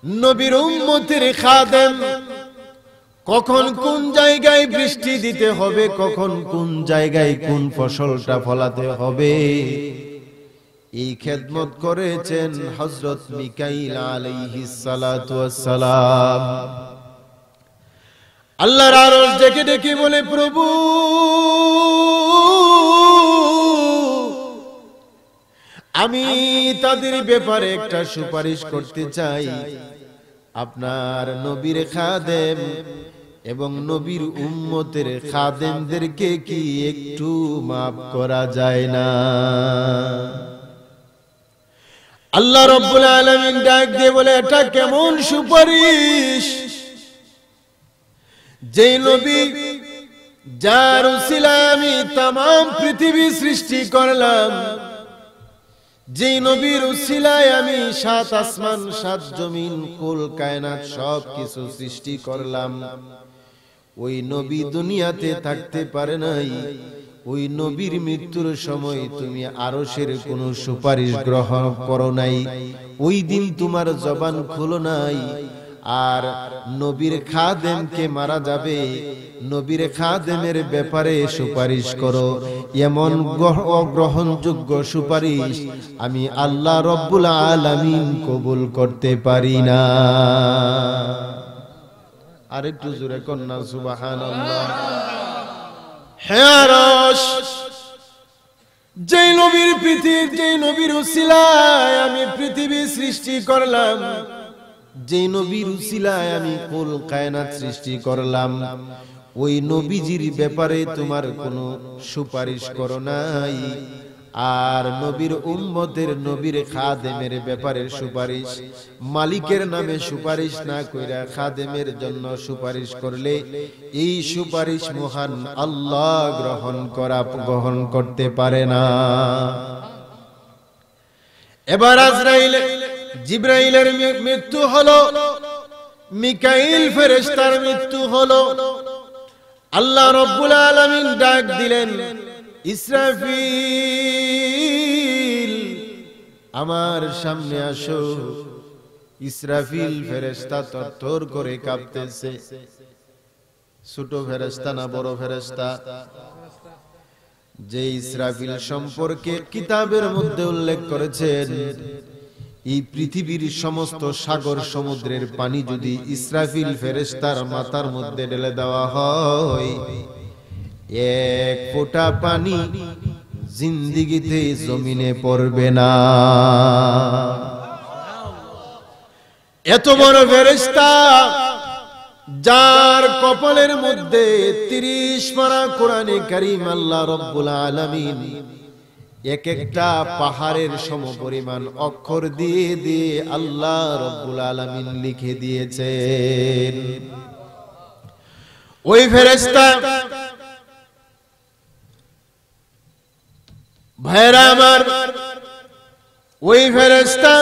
নবীর উম্মতের খাদেম। কখন কোন জায়গায় বৃষ্টি দিতে হবে, কখন কোন জায়গায় কোন ফসলটা ফলাতে হবে, এই খেদমত করেছেন হযরত মিকাইল আলাইহিস সালাতু ওয়াস সালাম। আল্লাহর আরশ ডেকে ডেকে বলে, প্রভু আমি তাদের ব্যাপারে একটা সুপারিশ করতে চাই। আপনার নবীর খাদেম এবং নবীর উম্মতের খাদেমদেরকে কি একটু মাফ করা যায় না? আল্লাহ রাব্বুল আলামিন ডাক দিয়ে বলে, এটা কেমন সুপারিশ? যে নবী যার উসিলায় আমি तमाम পৃথিবী সৃষ্টি করলাম, যে নবীর উসিলায় আমি 7 আসমান 7 জমিন কুল কায়নাত সব কিছু সৃষ্টি করলাম, ওই নবী দুনিয়াতে থাকতে পারে নাই। ওই নবীর মৃত্যুর সময় তুমি আরশের কোনো সুপারিশ গ্রহণ করো নাই, ওই দিন তোমার জবান খুলো নাই। আর নবীর খাদেমকে মারা যাবে, নবীর খাদেমের ব্যাপারে সুপারিশ করো, এমন অগ্রহণযোগ্য সুপারিশ আমি আল্লাহ রব্বুল আলামিন কবুল করতে পারি না। আরেকটু জোরে কন্যা সুবহানাল্লাহ। হ্যাঁ আরশ, যে নবীর উসিলায় আমি পৃথিবী সৃষ্টি করলাম, যে নবীর উসিলায় আমি কুল কায়নাত সৃষ্টি করলাম, ওই নবীজির ব্যাপারে তোমার কোনো সুপারিশ করো নাই। আর নবীর উম্মতের নবীর খাদেমের ব্যাপারে সুপারিশ, মালিকের নামে সুপারিশ না কইরা খাদেমের জন্য সুপারিশ করলে এই সুপারিশ মহান আল্লাহ গ্রহণ করতে পারে না। এবার জিবরাইলের মৃত্যু হলো, মিকাইল ফেরেশতার মৃত্যু হলো। আল্লাহ রাব্বুল আলামিন ডাক দিলেন, ইসরাফিল আমার সামনে আসো। ইসরাফিল ফেরেশতা তরতর করে কাঁপতেছে। ছোট ফেরেশতা না বড় ফেরেশতা? যে ইসরাফিল সম্পর্কে কিতাবের মধ্যে উল্লেখ করেছেন, এই পৃথিবীর সমস্ত সাগর সমুদ্রের পানি যদি ইসরাফিল ফেরেশতার মাথার মধ্যে ঢেলে দেওয়া হয়, এক ফোঁটা পানি জিন্দেগিতে জমিনে পড়বে না। এত বড় ফেরেশতা, যার কপালের মধ্যে 30 পারা কোরআনে কারীম আল্লাহ রাব্বুল আলামিন এক একটা পাহাড়ের সমপরিমাণ অক্ষর দিয়ে দিয়ে আল্লাহ রাব্বুল আলামিন লিখে দিয়েছেন। ওই ফেরেশতা ভাইরা আমার, ওই ফেরেশতা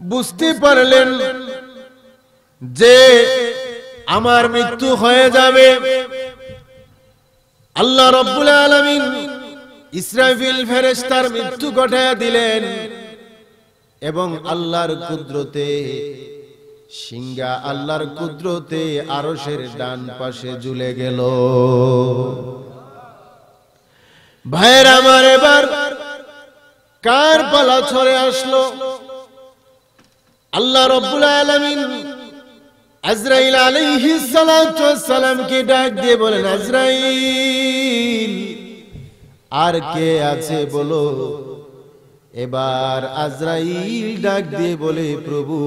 বুঝতে পারলেন যে আমার মৃত্যু হয়ে যাবে। আল্লাহ রাব্বুল আলামিন ইসরাফিল ফেরেশতার মৃত্যু ঘটায়া দিলেন এবং আল্লাহর কুদরতে সিংহা আল্লাহর কুদরতে আরশের ডান পাশে ঝুলে গেল। ভাইয়ের আমার, এবার কার পালা ছড়ে আসলো? আল্লাহ রাব্বুল আলামিন আজরাইল আলাইহিস সালাতু ওয়াস সালামকে ডাক দিয়ে বলেন, আজরাইল আর কে আছে বলো। এবার আজরাইল ডাক দিয়ে বলে, প্রভু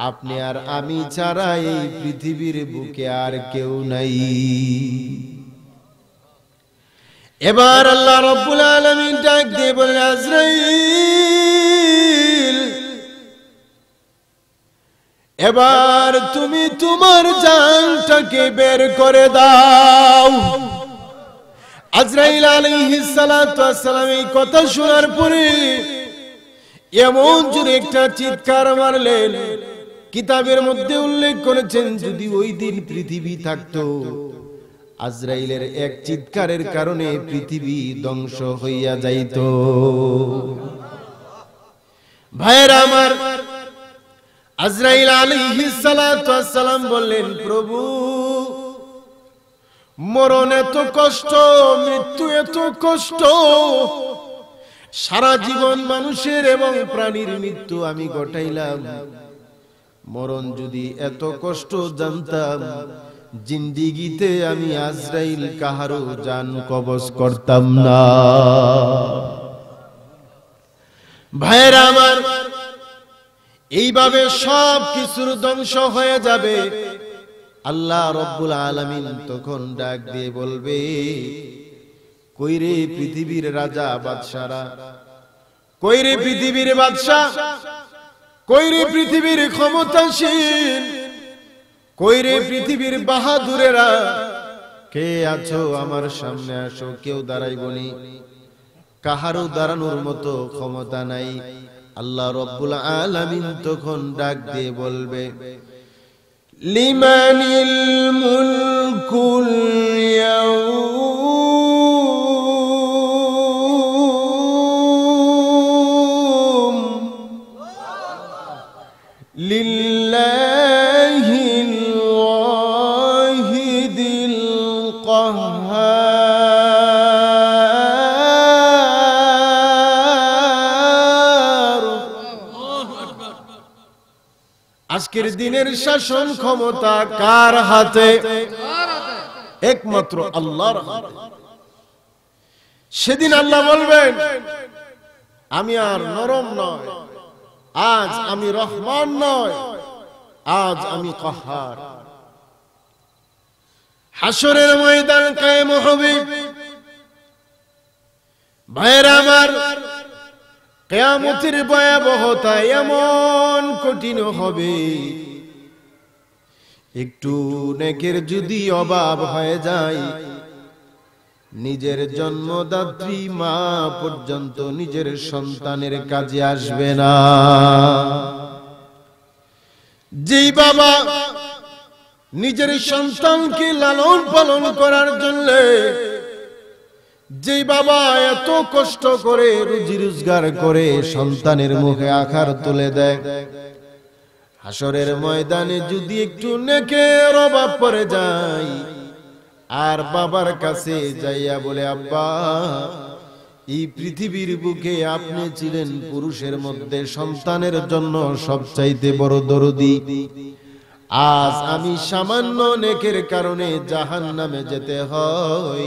আপনি আর আমি ছাড়া এই পৃথিবীর বুকে আর কেউ নাই। এবার আল্লাহ রাব্বুল আলামিন ডাক দিয়ে বলেন, আজরাইল এবার তুমি তোমার জানটাকে বের করে দাও। আজরাইল আলাইহিস সালাতু ওয়াস সালাম এই কথা শোনার পরে এমন জোরে একটা চিৎকার মারলেন, কিতাবের মধ্যে উল্লেখ করেছেন যদি ওই দিন পৃথিবী থাকতো, আজরাইলের এক চিৎকারের কারণে পৃথিবী ধ্বংস হইয়া যাইত। ভাইরা আমার, আজরাইল আলাইহিস সালাতু ওয়াস সালাম বললেন, প্রভু মরণ এত কষ্ট, মৃত্যু এত কষ্ট, সারা জীবন মানুষের এবং প্রাণীর মৃত্যু আমি ঘটাইলাম। মরণ যদি এত কষ্ট জানতাম, জিন্দিগিতে আমি আজরাইল কাহারও জান কবজ করতাম না। ভাইরা আমার, এইভাবে সব কিছুর ধ্বংস হয়ে যাবে। আল্লাহ রাব্বুল আলামিন তখন ডাক দিয়ে বলবে, কইরে পৃথিবীর রাজা বাদশারা, কই রে পৃথিবীর বাদশা, কই রে পৃথিবীর ক্ষমতাসীন, কই রে পৃথিবীর বাহাদুরেরা, কে আছো আমার সামনে আসো। কেউ দাঁড়াইবনি, কাহারও দাঁড়ানোর মতো ক্ষমতা নাই। আল্লাহ রব্বুল আলামিন তখন ডাক দিয়ে বলবে, লিমানিল মুলকুল ইয়াউম লিল্লাহিল ওয়াহিদিল কাহ্হার। আজকের দিনের শাসন ক্ষমতা কার হাতে? একমাত্র আল্লাহর হাতে। সেদিন আল্লাহ বলবেন, আমি আর নরম নয়, আজ আমি রহমান নয়, আজ আমি কাহ্হার। হাসরের ময়দান কায়েম হবে। ভাইরা আমার, কিয়ামতের ভয়াবহতা এমন কঠিন হবে, একটু নেকের যদি অভাব হয়ে যায়, নিজের জন্মদাত্রী মা পর্যন্ত নিজের সন্তানের কাজে আসবে না। যেই বাবা নিজের সন্তানকে লালন পালন করার জন্য, যেই বাবা এত কষ্ট করে রুজি রোজগার করে সন্তানের মুখে আখার তুলে দেয়, হাসরের ময়দানে যদি একটু নেকের অভাব পড়ে যায়, আর বাবার কাছে যাইয়া বলে, আব্বা, এই পৃথিবীর বুকে আপনি ছিলেন পুরুষের মধ্যে সন্তানের জন্য সবচাইতে বড় দরদি, আজ আমি সামান্য নেকের কারণে জাহান্নামে যেতে হয়,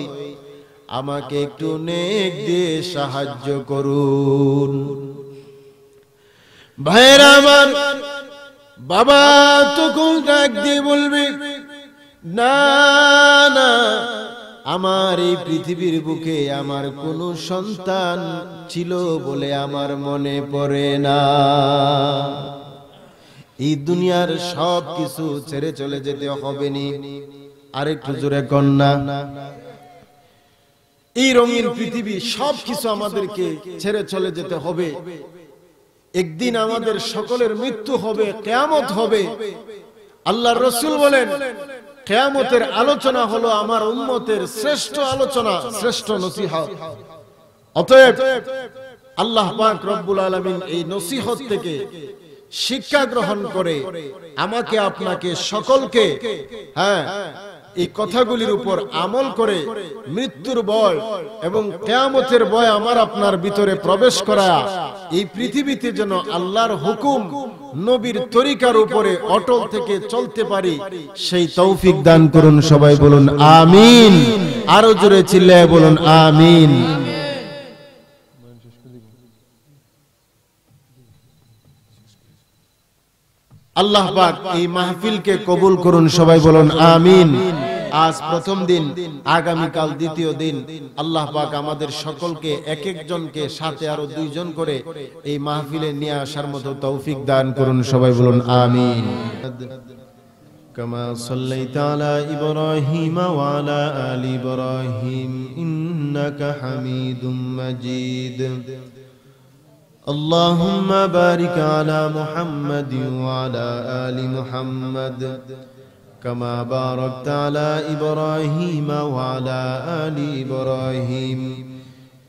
আমাকে একটু নেক দিয়ে সাহায্য করুন। ভাইরা আমার, বাবা তখন ডাক দিয়ে বলবে, না না, আমার এই পৃথিবীর বুকে আমার কোনো সন্তান ছিল বলে আমার মনে পড়ে না। এই দুনিয়ার সব কিছু ছেড়ে চলে যেতে হবে নি। আরেকটু জোরে কন্যা, এই রঙিন পৃথিবী সব কিছু আমাদেরকে ছেড়ে চলে যেতে হবে। একদিন আমাদের সকলের মৃত্যু হবে, কিয়ামত হবে। আল্লাহর রাসূল বলেন, কিয়ামতের আলোচনা হলো আমার উম্মতের শ্রেষ্ঠ আলোচনা, শ্রেষ্ঠ নসিহত। অতএব আল্লাহ পাক রব্বুল আলামিন এই নসিহত থেকে শিক্ষা গ্রহণ করে আমাকে আপনাকে সকলকে এই কথাগুলির উপর আমল করে মৃত্যুর ভয় এবং কিয়ামতের ভয় আমার আপনার ভিতরে প্রবেশ করা, এই পৃথিবীতে যেন আল্লাহর হুকুম নবীর তরিকার উপরে অটল থেকে চলতে পারি, সেই তৌফিক দান করুন। সবাই বলুন আমিন। আরো জোরে চিল্লায়ে বলুন আমিন। আল্লাহ পাক এই মাহফিলকে কবুল করুন। সবাই বলুন আমিন। আজ প্রথম দিন, আগামীকাল দ্বিতীয় দিন। আল্লাহ পাক আমাদের সকলকে এক একজনকে সাথে আরো দুইজন করে এই মাহফিলে নিয়ে আসার মতো তৌফিক দান করুন। সবাই বলুন আমিন। কামা সাল্লাইতা আলা ইব্রাহিম ওয়া আলা আলি ইব্রাহিম ইন্নাকা হামিদুম মাজিদ। اللهم بارك على محمد وعلى آل محمد كما باركت على إبراهيم وعلى آل إبراهيم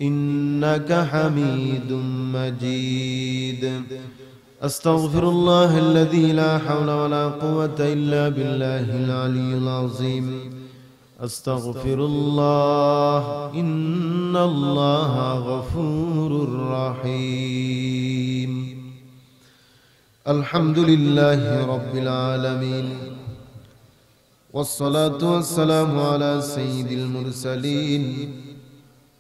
إنك حميد مجيد. أستغفر الله الذي لا حول ولا قوة إلا بالله العلي العظيم. أستغفر الله إن الله غفور رحيم. الحمد لله رب العالمين والصلاة والسلام على سيد المرسلين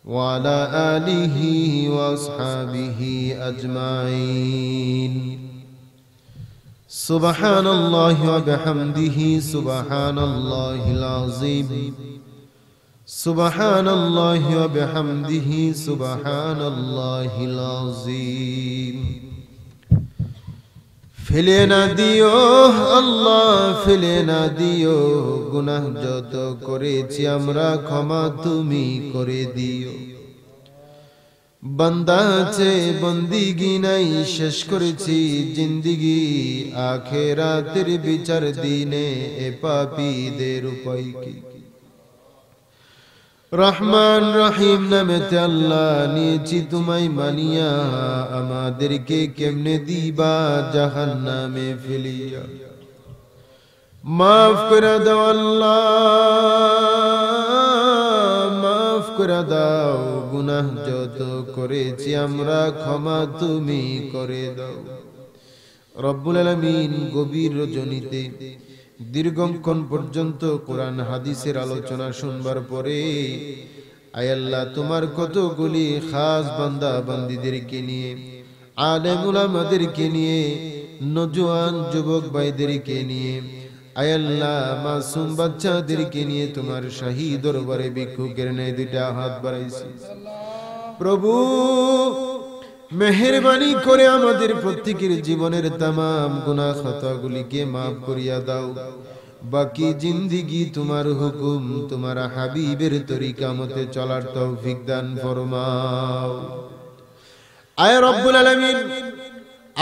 وعلى آله وأصحابه أجمعين. سبحان الله وبحمده سبحان الله العظيم. সুবহানাল্লাহি ওয়া বিহামদিহি সুবহানাল্লাহিল আযীম। ফেলে না দিও আল্লাহ, ফেলে না দিও, গুনাহ যত করেছি আমরা ক্ষমা তুমি করে দিও। বান্দা আছে বন্দিগি নাই, শেষ করেছি জিন্দিগি, আখিরাতের বিচার দিনে এ পাপীদের উপায় কি? রহমান রহিম নামেতে আল্লাহ নিয়েছি তোমায় মানিয়া, আমাদেরকে কেমনে দিবা জাহান্নামে ফেলিয়া। মাফ করে দাও আল্লাহ, মাফ করে দাও, গুনাহ যত করেছি আমরা ক্ষমা তুমি করে দাও। রব্বুল আলামিন গভীর রজনীতে দীর্ঘক্ষণ পর্যন্ত কোরআন হাদিসের আলোচনা শুনবার পরে আয় আল্লাহ তোমার কতগুলি খাস বান্দা বান্দীদেরকে নিয়ে, আলেম উলামাদেরকে নিয়ে, নওজোয়ান যুবক ভাইদেরকে নিয়ে, আয় আল্লাহ মাসুম বাচ্চাদেরকে নিয়ে তোমার শাহী দরবারে ভিক্ষুকের ন্যায় দুইটা হাত বাড়াইছি। প্রভু মেহেরবানি করে আমাদের প্রত্যেকের জীবনের তামাম গুনাহ খাতাগুলিকে মাফ করিয়া দাও। বাকি জিন্দেগি তোমার হুকুম, তোমার হাবিবের তরিকা মতে চলার তৌফিক দান ফরমাও। আয় রব্বুল আলামিন,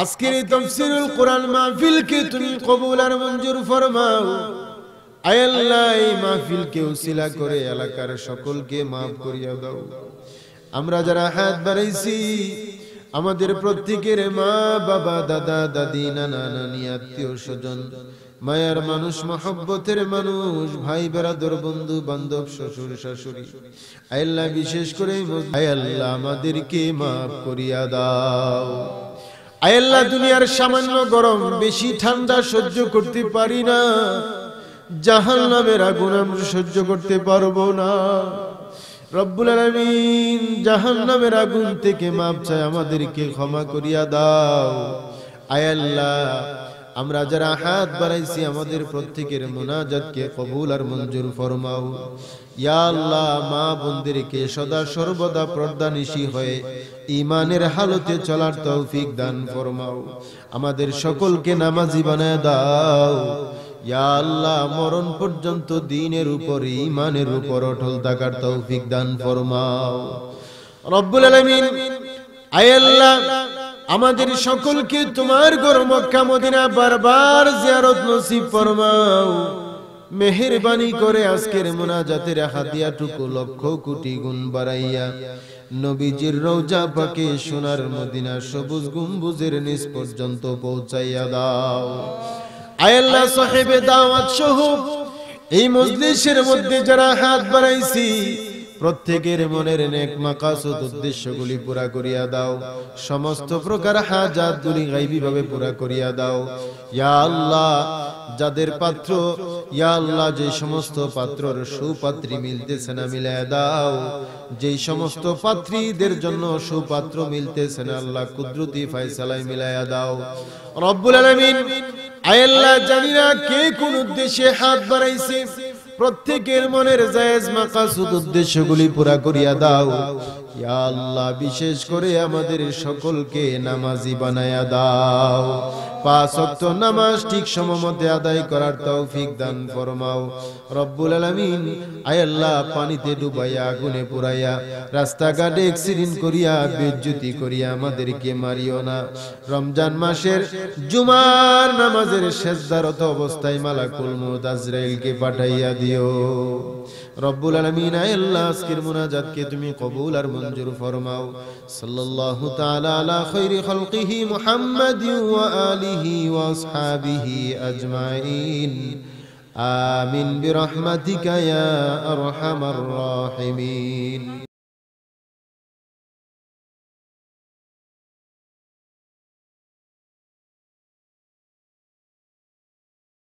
আজকের এই তাফসীরুল কোরআন মাহফিলকে তুমি কবুল আর মঞ্জুর ফরমাও। আয় আল্লাহ এই মাহফিলকে উসিলা করে এলাকার সকলকে মাফ করিয়া দাও। আমরা যারা হাত বাড়াইছি, আমাদের প্রত্যেকের মা বাবা দাদা দাদি নানা নানি আত্মীয় স্বজন, মায়ার মানুষ, মহব্বতের মানুষ, ভাই বেরাদর, বন্ধু বান্ধব, শ্বশুর শাশুড়ি, আয় আল্লাহ বিশেষ করে আয় আল্লাহ আমাদেরকে মাফ করিয়া দাও। আয় আল্লাহ দুনিয়ার সামান্য গরম, বেশি ঠান্ডা সহ্য করতে পারি না, জাহান্নামের আগুন আমরা সহ্য করতে পারবো না। রব্বুল আলামিন জাহান্নামের আগুন থেকে মাপ চাই, আমাদেরকে ক্ষমা করিয়া দাও। আয় আল্লাহ আমরা যারা হাত বাড়াইছি, আমাদের প্রত্যেকের মুনাজাতকে কবুল আর মঞ্জুর ফরমাও। ইয়া আল্লাহ মা বোনদেরকে সদা সর্বদা পর্দানিশী হয়ে ঈমানের হালতে চলার তৌফিক দান ফরমাও। আমাদের সকলকে নামাজি বানায় দাও। ইয়া আল্লাহ মরণ পর্যন্ত দ্বীনের উপর, ঈমানের উপর অটল থাকার তৌফিক দান ফরমাও। রব্বুল আলামিন আয় আল্লাহ আমাদের সকলকে তোমার ঘর মক্কা মদিনা বারবার জিয়ারত নসিব ফরমাও। মেহেরবানি করে আজকের মুনাজাতের হাদিয়াটুকু লক্ষ কোটি গুণ বাড়াইয়া নবীজির রওজা পাকে সোনার মদিনা সবুজ গম্বুজের নিচ পর্যন্ত পৌঁছাইয়া দাও। আয় আল্লাহ সাহেবে দাওয়াত সহ এই মজলিসের মধ্যে যারা হাত বাড়াইছি, প্রত্যেকের মনের নেক মাকাসদ উদ্দেশ্যগুলি পুরা করিয়া দাও। সমস্ত প্রকার হাজাতগুলি গায়বী ভাবে পুরা করিয়া দাও। ইয়া আল্লাহ যাদের পাত্র, ইয়া আল্লাহ যে সমস্ত পাত্রর সুপাত্রী মিলতেছে না, মিলায়া দাও। যেই সমস্ত পাত্রীদের জন্য সুপাত্র মিলতেছে না, আল্লাহ কুদরতি ফয়সালায় মিলায়া দাও। রব্বুল আলামিন আয় আল্লাহ জানি না কে কোন উদ্দেশ্যে হাত বাড়াইছে, প্রত্যেকের মনের জায়েজ মাকাসুদ উদ্দেশ্যগুলি পুরা করিয়া দাও। ইয়া আল্লাহ বিশেষ করে আমাদের সকলকে নামাজি বানায়া দাও। 5 ওয়াক্ত নামাজ ঠিক সময়মতে আদায় করার তৌফিক দান ফরমাও। রব্বুল আলামিন আয় আল্লাহ পানিতে ডুবাইয়া, আগুনে পুরাইয়া, রাস্তাঘাটে অ্যাক্সিডেন্ট করিয়া, বেজ্জতি করিয়া আমাদেরকে মারিও না। রমজান মাসের জুমার নামাজের সেজদারত অবস্থায় মালাকুল মউত আজরাইলকে পাঠাইয়া দিও। রব্বুল আলামিন আয় আল্লাহ আজকের মুনাজাতকে তুমি কবুল আর মঞ্জুর ফরমাও। সাল্লাল্লাহু তাআলা আলা খায়রি খালকিহি মুহাম্মাদিন ওয়া আলিহি ওয়া আসহাবিহি আজমাইন। আমিন বিরহমাতিকা ইয়া আরহামার রাহিমিন।